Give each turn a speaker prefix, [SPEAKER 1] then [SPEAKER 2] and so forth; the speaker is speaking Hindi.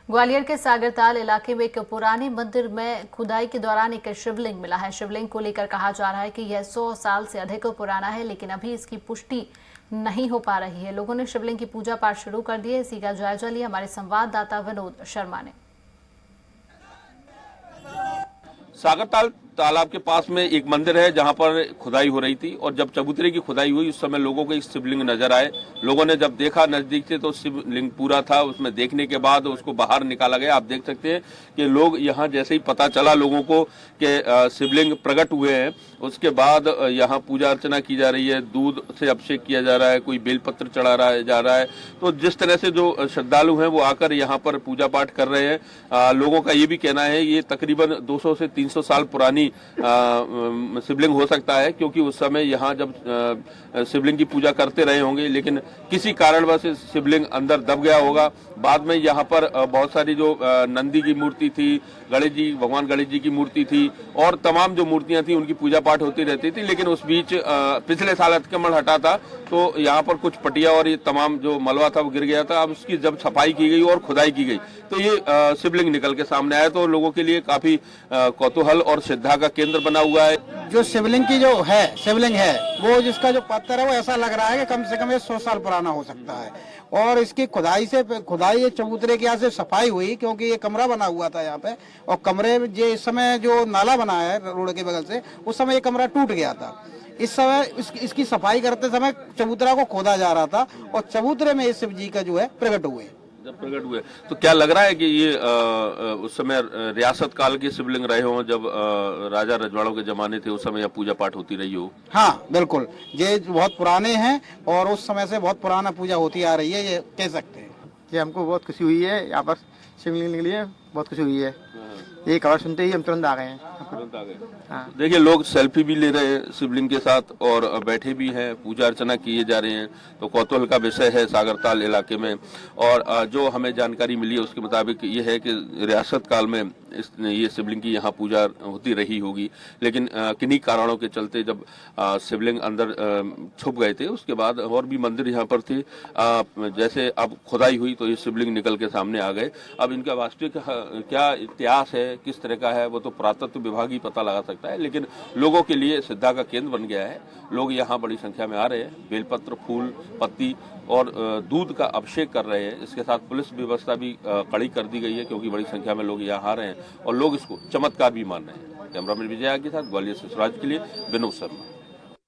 [SPEAKER 1] ग्वालियर के सागरताल इलाके में एक पुराने मंदिर में खुदाई के दौरान एक शिवलिंग मिला है। शिवलिंग को लेकर कहा जा रहा है कि यह 100 साल से अधिक पुराना है, लेकिन अभी इसकी पुष्टि नहीं हो पा रही है। लोगों ने शिवलिंग की पूजा पाठ शुरू कर दी है। इसी का जायजा लिया हमारे संवाददाता विनोद शर्मा ने।
[SPEAKER 2] सागरताल तालाब के पास में एक मंदिर है जहां पर खुदाई हो रही थी और जब चबूतरे की खुदाई हुई उस समय लोगों को एक शिवलिंग नजर आए। लोगों ने जब देखा नजदीक से तो शिवलिंग पूरा था। उसमें देखने के बाद उसको बाहर निकाला गया। आप देख सकते हैं कि लोग यहां जैसे ही पता चला लोगों को कि शिवलिंग प्रकट हुए हैं, उसके बाद यहाँ पूजा अर्चना की जा रही है, दूध से अभिषेक किया जा रहा है, कोई बेलपत्र चढ़ा जा रहा है। तो जिस तरह से जो श्रद्धालु हैं वो आकर यहाँ पर पूजा पाठ कर रहे हैं। लोगों का ये भी कहना है ये तकरीबन 200 से 300 साल पुरानी शिवलिंग हो सकता है, क्योंकि उस समय यहाँ जब शिवलिंग की पूजा करते रहे होंगे, लेकिन किसी कारणवश शिवलिंग अंदर दब गया होगा। बाद में यहाँ पर बहुत सारी जो नंदी की मूर्ति थी, गणेश जी, भगवान गणेश जी की मूर्ति थी और तमाम जो मूर्तियां थी उनकी पूजा पाठ होती रहती थी। लेकिन उस बीच पिछले साल अतिक्रमण हटा था तो यहाँ पर कुछ पटिया और ये तमाम जो मलबा था वो गिर गया था। अब उसकी जब सफाई की गई और खुदाई की गई तो ये शिवलिंग निकल के सामने आया। तो लोगों के लिए काफी कौतूहल और श्रद्धा का केंद्र बना हुआ है।
[SPEAKER 3] जो शिवलिंग की जो है शिवलिंग है वो जिसका जो पत्थर है वो ऐसा लग रहा है कि कम से कम ये 100 साल पुराना हो सकता है। और इसकी खुदाई चबूतरे की यहाँ से सफाई हुई, क्योंकि ये कमरा बना हुआ था यहाँ पे और कमरे में जो इस समय जो नाला बना है रोड के बगल से, उस समय ये कमरा टूट गया था। इस समय इसकी सफाई करते समय चबूतरा को खोदा जा रहा था और चबूतरे में शिव जी का जो है प्रकट हुए।
[SPEAKER 2] जब प्रकट हुए तो क्या लग रहा है कि ये उस समय रियासत काल के शिवलिंग रहे हों, जब राजा रजवाड़ों के जमाने थे उस समय यहाँ पूजा पाठ होती रही हो?
[SPEAKER 3] हाँ बिल्कुल, ये बहुत पुराने हैं और उस समय से बहुत पुराना पूजा होती आ रही है, ये कह सकते हैं।
[SPEAKER 4] ये हमको बहुत खुशी हुई है, यहाँ पर शिवलिंग के लिए बहुत खुशी हुई है। ये खबर सुनते ही हम तुरंत आ गए हैं।
[SPEAKER 2] हाँ। देखिए लोग सेल्फी भी ले रहे हैं शिवलिंग के साथ और बैठे भी हैं, पूजा अर्चना किए जा रहे हैं। तो कौतूहल का विषय है सागरताल इलाके में। और जो हमें जानकारी मिली है उसके मुताबिक ये है कि रियासत काल में ये शिवलिंग की यहाँ पूजा होती रही होगी, लेकिन किन्हीं कारणों के चलते जब शिवलिंग अंदर छुप गए थे उसके बाद और भी मंदिर यहाँ पर थे। जैसे अब खुदाई हुई तो ये शिवलिंग निकल के सामने आ गए। अब इनका वास्तविक क्या इतिहास है, किस तरह का है, वो तो पुरातत्व विभाग ही पता लगा सकता है, लेकिन लोगों के लिए श्रद्धा का केंद्र बन गया है। लोग यहाँ बड़ी संख्या में आ रहे हैं, बेलपत्र, फूल, पत्ती और दूध का अभिषेक कर रहे हैं। इसके साथ पुलिस व्यवस्था भी कड़ी कर दी गई है, क्योंकि बड़ी संख्या में लोग यहाँ आ रहे हैं और लोग इसको चमत्कार भी मान रहे हैं। कैमरामैन विजया के साथ ग्वालियर से स्वराज के लिए विनोद शर्मा।